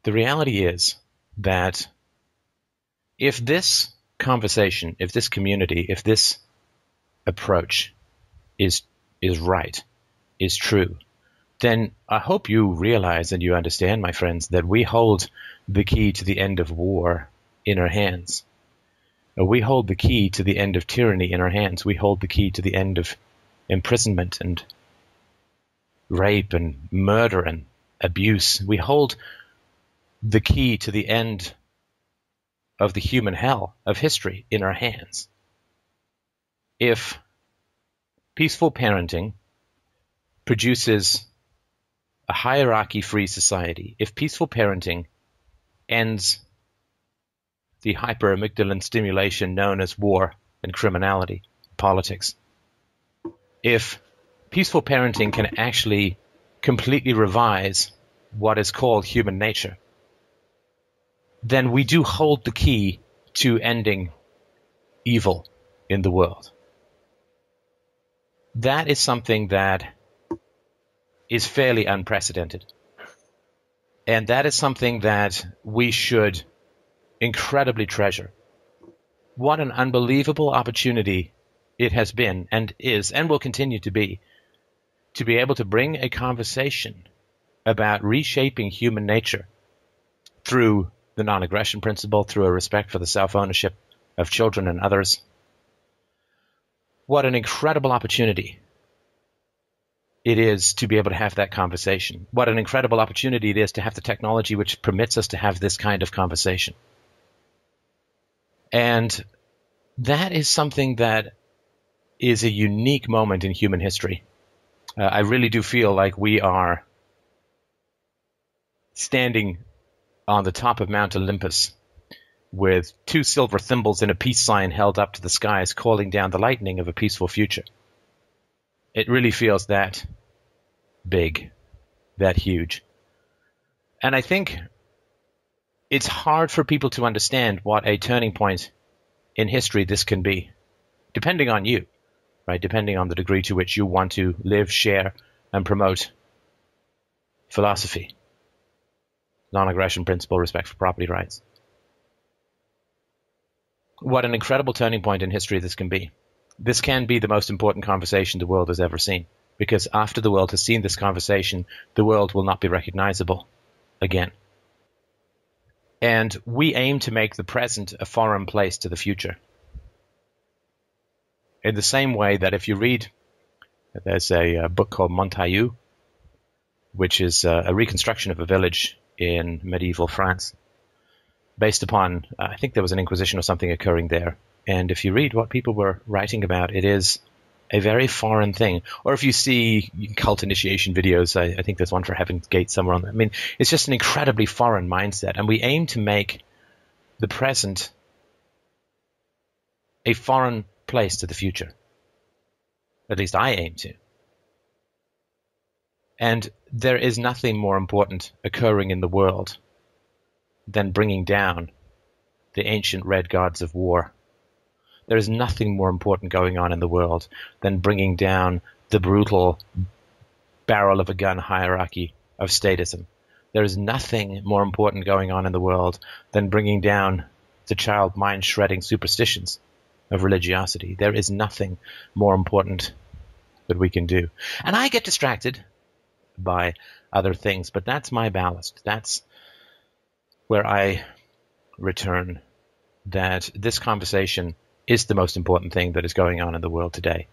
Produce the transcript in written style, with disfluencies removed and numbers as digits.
The reality is that if this conversation, if this community, if this approach is right, is true, then I hope you realize and you understand, my friends, that we hold the key to the end of war in our hands. We hold the key to the end of tyranny in our hands. We hold the key to the end of imprisonment and rape and murder and abuse. We hold the key to the end of the human hell of history in our hands. If peaceful parenting produces a hierarchy-free society, if peaceful parenting ends the hyperamygdalin stimulation known as war and criminality, politics, if peaceful parenting can actually completely revise what is called human nature, then we do hold the key to ending evil in the world. That is something that is fairly unprecedented. And that is something that we should incredibly treasure. What an unbelievable opportunity it has been and is and will continue to be able to bring a conversation about reshaping human nature through the non-aggression principle, through a respect for the self-ownership of children and others. What an incredible opportunity it is to be able to have that conversation. What an incredible opportunity it is to have the technology which permits us to have this kind of conversation. And that is something that is a unique moment in human history. I really do feel like we are standing on the top of Mount Olympus with two silver thimbles and a peace sign held up to the skies, calling down the lightning of a peaceful future. It really feels that big, that huge. And I think it's hard for people to understand what a turning point in history this can be, depending on you, right? Depending on the degree to which you want to live, share, and promote philosophy, non-aggression principle, respect for property rights. What an incredible turning point in history this can be. This can be the most important conversation the world has ever seen, because after the world has seen this conversation, the world will not be recognizable again. And we aim to make the present a foreign place to the future. In the same way that if you read, there's a book called Molyneux, which is a reconstruction of a village in medieval France, based upon, I think there was an inquisition or something occurring there. And if you read what people were writing about, it is a very foreign thing. Or if you see cult initiation videos, I think there's one for Heaven's Gate somewhere on there. I mean, it's just an incredibly foreign mindset. And we aim to make the present a foreign place to the future. At least I aim to. And there is nothing more important occurring in the world than bringing down the ancient red gods of war. There is nothing more important going on in the world than bringing down the brutal barrel of a gun hierarchy of statism. There is nothing more important going on in the world than bringing down the child mind-shredding superstitions of religiosity. There is nothing more important that we can do. And I get distracted by other things, but that's my ballast. That's where I return, that this conversation is the most important thing that is going on in the world today.